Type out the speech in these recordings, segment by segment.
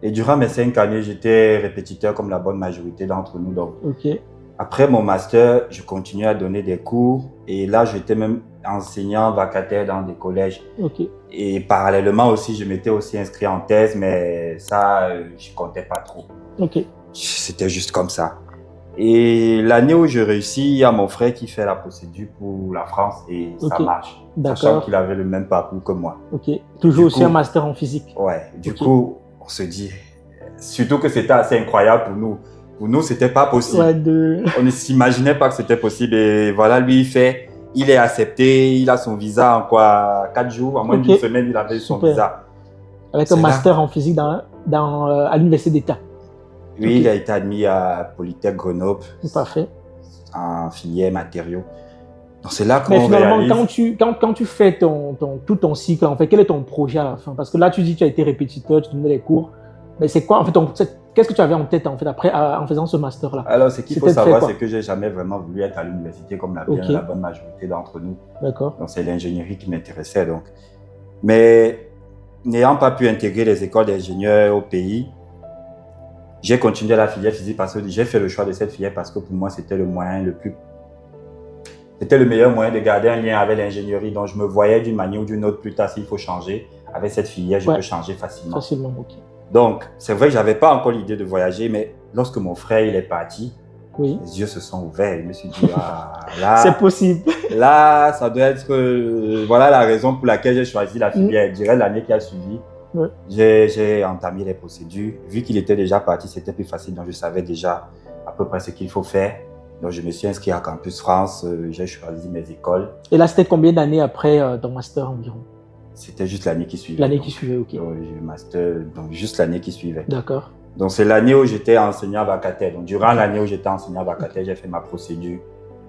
Et durant mes 5 années, j'étais répétiteur comme la bonne majorité d'entre nous. Donc, Ok, après mon master, je continuais à donner des cours. Et là, j'étais même enseignant vacataire dans des collèges. ok, Et parallèlement aussi, je m'étais aussi inscrit en thèse, mais ça, je comptais pas trop. ok. C'était juste comme ça. Et l'année où je réussis, il y a mon frère qui fait la procédure pour la France et ça Ok, marche, sachant d'accord. qu'il avait le même parcours que moi. Ok. Toujours Du aussi un coup, master en physique. ouais, du Ok. coup, on se dit, surtout que c'était assez incroyable pour nous. Pour nous, c'était pas possible. Ouais, de... On ne s'imaginait pas que c'était possible. Et voilà, lui, il est accepté, il a son visa en quoi, 4 jours, en moins Ok, d'une semaine, il avait son super. visa. Avec un C'est là, master en physique à l'université d'État. lui, Ok, il a été admis à Polytech Grenoble parfait. en filière matériaux. Donc c'est là Mais qu'on finalement, réalise. quand tu fais tout ton cycle, en fait, quel est ton projet à la fin? Parce que là, tu dis que tu as été répétiteur, tu donnais des cours. Mais c'est quoi, en fait, qu'est-ce que tu avais en tête, en fait, après, en faisant ce master-là? Alors, ce qu'il faut C'était de faire savoir, c'est quoi? que j'ai jamais vraiment voulu être à l'université comme Ok, la bonne majorité d'entre nous. d'accord. Donc, c'est l'ingénierie qui m'intéressait. Donc. Mais n'ayant pas pu intégrer les écoles d'ingénieurs au pays, j'ai continué la filière physique parce que j'ai fait le choix de cette filière parce que pour moi, c'était le moyen le plus. C'était le meilleur moyen de garder un lien avec l'ingénierie. Donc, je me voyais d'une manière ou d'une autre plus tard s'il faut changer. Avec cette filière, je Ouais, peux changer facilement. facilement, ok. Donc, c'est vrai que je n'avais pas encore l'idée de voyager, mais lorsque mon frère il est parti, Oui, les yeux se sont ouverts. Je me suis dit, ah, c'est là, possible. là, ça doit être. Voilà la raison pour laquelle j'ai choisi la Mm, filière. Je dirais l'année qui a suivi, ouais. j'ai entamé les procédures. Vu qu'il était déjà parti, c'était plus facile. Donc, je savais déjà à peu près ce qu'il faut faire. Donc, je me suis inscrit à Campus France. J'ai choisi mes écoles. Et là, c'était combien d'années après ton master environ? C'était juste l'année qui suivait. L'année Donc, qui suivait, ok. j'ai eu le master, donc juste l'année qui suivait. D'accord. Donc, c'est l'année où j'étais enseignant vacataire. Donc, durant l'année où j'étais enseignant vacataire, j'ai fait ma procédure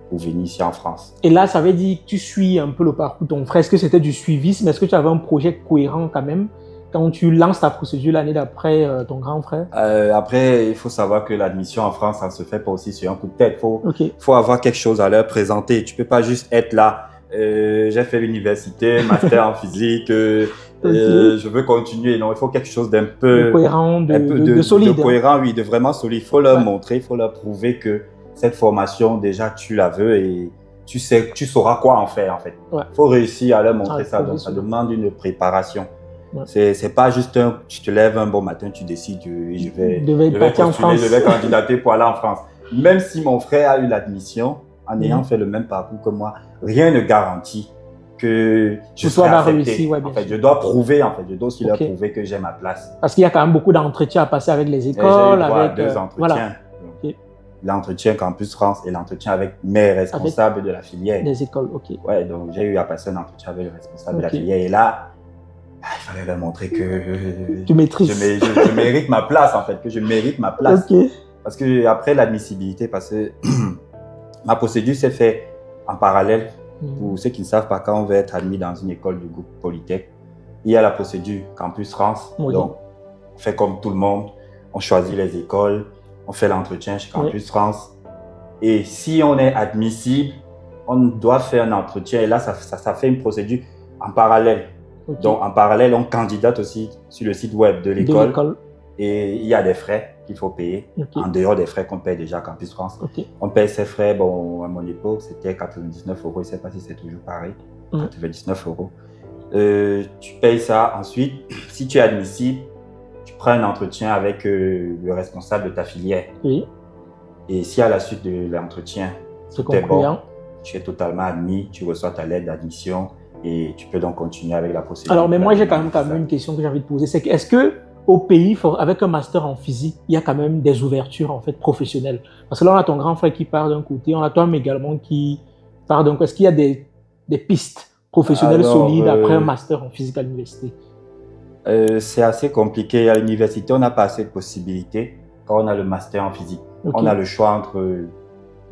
pour venir ici en France. Et là, ça veut dire que tu suis un peu le parcours de ton frère. Est-ce que c'était du suivisme? Est-ce que tu avais un projet cohérent quand même quand tu lances ta procédure l'année d'après ton grand frère? Après, il faut savoir que l'admission en France, ça ne se fait pas aussi sur un coup de tête. Ok, Faut avoir quelque chose à leur présenter. Tu peux pas juste être là. J'ai fait l'université, master en physique. ok. Je veux continuer. Non, il faut quelque chose d'un De peu, cohérent, de de solide. Hein. cohérent, oui, de vraiment solide. Il faut leur Ouais, montrer, il faut leur prouver que cette formation, déjà, tu la veux et tu sais, tu sauras quoi en faire, en fait. ouais. Il faut réussir à leur Ah, montrer le ça. Donc, ça professionnel. demande une préparation. Ouais. C'est pas juste tu te lèves un bon matin, tu décides, Devait je vais partir en postuler, je France. vais candidater pour aller en France. Même si mon frère a eu l'admission, en ayant Mhm. fait le même parcours que moi, rien ne garantit que je Pour toi, serai va accepté. réussir, ouais, En bien fait, sûr. je dois prouver, en fait, je dois aussi leur Ok. prouver que j'ai ma place. Parce qu'il y a quand même beaucoup d'entretiens à passer avec les Et j'ai eu écoles, droit à avec... 2 voilà, entretiens. ok. L'entretien Campus France et l'entretien avec mes Avec responsables de la filière. des écoles, ok. Ouais, donc j'ai eu à passer un entretien avec le responsable de la Ok. filière. Et là, il fallait leur montrer que Tu maîtrises. je mérite ma place, en fait, que je mérite ma place. Ok. Parce que après l'admissibilité, parce que ma procédure s'est faite en parallèle. Pour ceux qui ne savent pas, quand on veut être admis dans une école du groupe Polytech, il y a la procédure Campus France. Oui. Donc, on fait comme tout le monde, on choisit les écoles, on fait l'entretien chez Campus France. Et si on est admissible, on doit faire un entretien. Et là, ça fait une procédure en parallèle. Ok. Donc, en parallèle, on candidate aussi sur le site web de De l'école. l'école. Et il y a des frais qu'il faut payer, Ok. en dehors des frais qu'on paye déjà à Campus France. Ok. On paye ces frais, bon, à mon époque, c'était 99 euros. Je ne sais pas si c'est toujours pareil. 99 euros. Tu payes ça. Ensuite, si tu es admissible, tu prends un entretien avec le responsable de ta filière. Oui. Et si à la suite de l'entretien, C'est tout est bon, concluant. tu es totalement admis, tu reçois ta lettre d'admission et tu peux donc continuer avec la procédure. Alors, mais moi, j'ai quand même une question que j'ai envie de poser. C'est que, est-ce que au pays, avec un master en physique, il y a quand même des ouvertures en fait professionnelles? Parce que là, on a ton grand frère qui part d'un côté, on a toi également qui part d'un côté. Est-ce qu'il y a des pistes professionnelles solides après un master en physique à l'université? C'est assez compliqué. À l'université, on n'a pas assez de possibilités quand on a le master en physique. Okay. On a le choix entre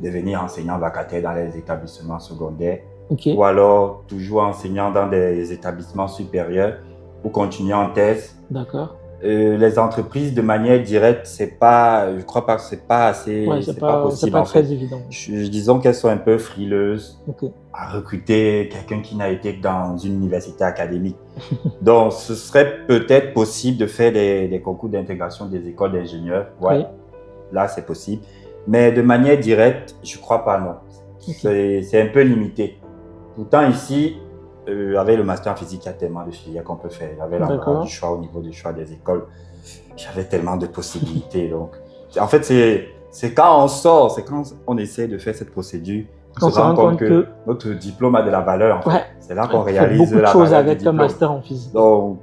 devenir enseignant vacataire dans les établissements secondaires ou alors toujours enseignant dans des établissements supérieurs ou continuer en thèse. D'accord. Les entreprises de manière directe, je crois pas que c'est pas assez, Ouais, c'est pas possible. c'est pas en très fait. évident. Disons qu'elles sont un peu frileuses Ok. à recruter quelqu'un qui n'a été que dans une université académique. Donc, ce serait peut-être possible de faire des concours d'intégration des écoles d'ingénieurs. Ouais, Oui. là, c'est possible. Mais de manière directe, je crois pas, non. Ok. C'est un peu limité. Pourtant, ici, avec le master en physique, il y a tellement de filières qu'on peut faire. J'avais l'embarras D'accord. du choix au niveau du choix des écoles. J'avais tellement de possibilités. Donc, en fait, c'est quand on sort, c'est quand on essaie de faire cette procédure, on se rend compte que notre diplôme a de la valeur. En fait. Ouais. C'est là qu'on On fait réalise beaucoup de la choses valeur du avec un diplôme. master en physique. Donc,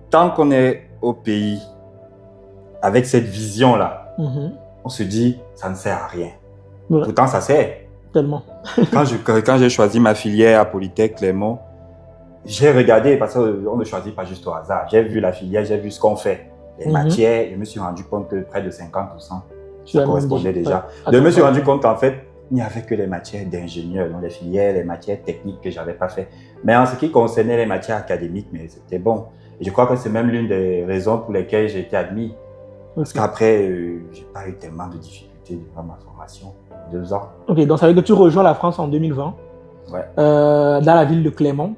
tant qu'on est au pays avec cette vision-là, on se dit, ça ne sert à rien. Ouais. Pourtant, ça sert. Tellement. Quand j'ai choisi ma filière à Polytech Clermont, j'ai regardé, parce qu'on ne choisit pas juste au hasard. J'ai vu la filière, j'ai vu ce qu'on fait. Les matières, je me suis rendu compte que près de 50%, ça correspondait déjà. Ouais. Je me suis rendu compte qu'en fait, il n'y avait que les matières d'ingénieur, donc les filières, les matières techniques que je n'avais pas fait. Mais en ce qui concernait les matières académiques, mais c'était bon. Et je crois que c'est même l'une des raisons pour lesquelles j'ai été admis. Parce qu'après, je n'ai pas eu tellement de difficultés durant ma formation. 2 ans. Ok, donc ça veut dire que tu rejoins la France en 2020, ouais. Dans la ville de Clermont.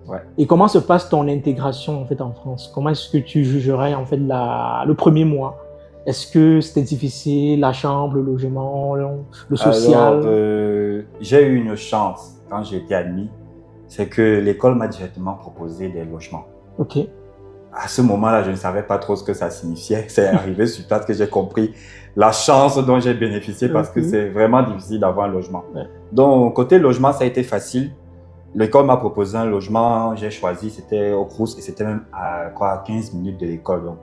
Ouais. Et comment se passe ton intégration en fait en France? Comment est-ce que tu jugerais en fait le premier mois? Est-ce que c'était difficile, la chambre, le logement, le social? Alors, j'ai eu une chance quand j'ai été admis, c'est que l'école m'a directement proposé des logements. Ok. À ce moment-là, je ne savais pas trop ce que ça signifiait. C'est arrivé sur place que j'ai compris la chance dont j'ai bénéficié parce que c'est vraiment difficile d'avoir un logement. Ouais. Donc, côté logement, ça a été facile. L'école m'a proposé un logement, j'ai choisi, c'était au Crous et c'était même à 15 minutes de l'école. Donc,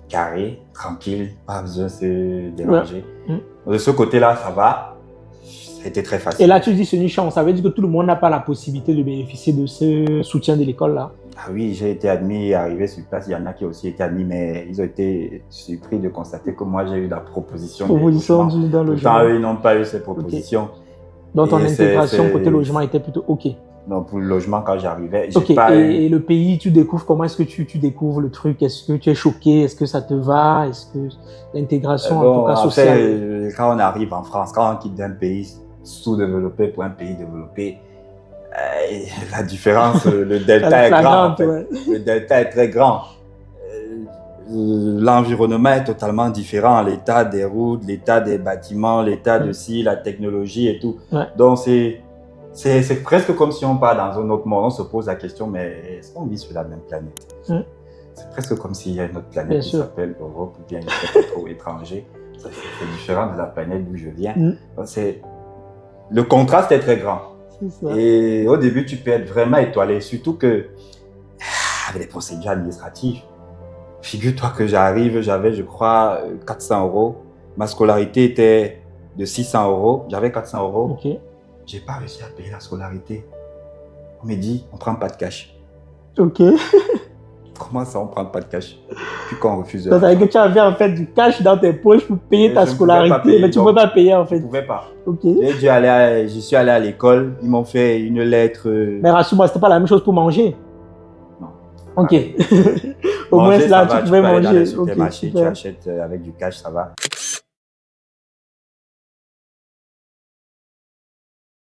carré, tranquille, pas besoin de se déranger. Ouais. De ce côté-là, ça va. C'était très facile. Et là, tu dis c'est une chance. Ça veut dire que tout le monde n'a pas la possibilité de bénéficier de ce soutien de l'école-là. Ah oui, j'ai été admis et arrivé sur place. Il y en a qui ont aussi été admis, mais ils ont été surpris de constater que moi, j'ai eu la proposition d'un logement. Pourtant, eux, ils n'ont pas eu cette proposition. Okay. Donc, ton intégration côté logement était plutôt OK. Donc, pour le logement, quand j'arrivais, j'ai pas eu... Et le pays, tu découvres, comment est-ce que tu découvres le truc? Est-ce que tu es choqué? Est-ce que ça te va? Est-ce que l'intégration, en tout cas, sociale? Quand on arrive en France, quand on quitte d'un pays sous-développé pour un pays développé, la différence, le delta est grand. En fait. Ouais. Le delta est très grand. L'environnement est totalement différent. L'état des routes, l'état des bâtiments, l'état de la technologie et tout. Ouais. Donc, c'est presque comme si on part dans un autre monde. On se pose la question, mais est-ce qu'on vit sur la même planète? C'est presque comme s'il y a une autre planète qui s'appelle Europe ou bien une planète étranger. C'est différent de la planète d'où je viens. Donc, le contraste est très grand. Et au début, tu peux être vraiment étoilé, surtout que avec les procédures administratives. Figure-toi que j'arrive, j'avais, je crois, 400 €. Ma scolarité était de 600 €. J'avais 400 €. Okay. J'ai pas réussi à payer la scolarité. On me dit, on prend pas de cash. Ok. Comment ça, on prend pas de cash? Puis qu'on refuse. Ça veut dire que tu avais en fait du cash dans tes poches pour payer ta scolarité, mais tu ne peux pas payer en fait. Je ne pouvais pas. Ok. Je suis allé à l'école, ils m'ont fait une lettre. Mais rassure-moi, c'était pas la même chose pour manger. Non. Ok. Au moins là, tu pouvais manger. Tu achètes avec du cash, ça va.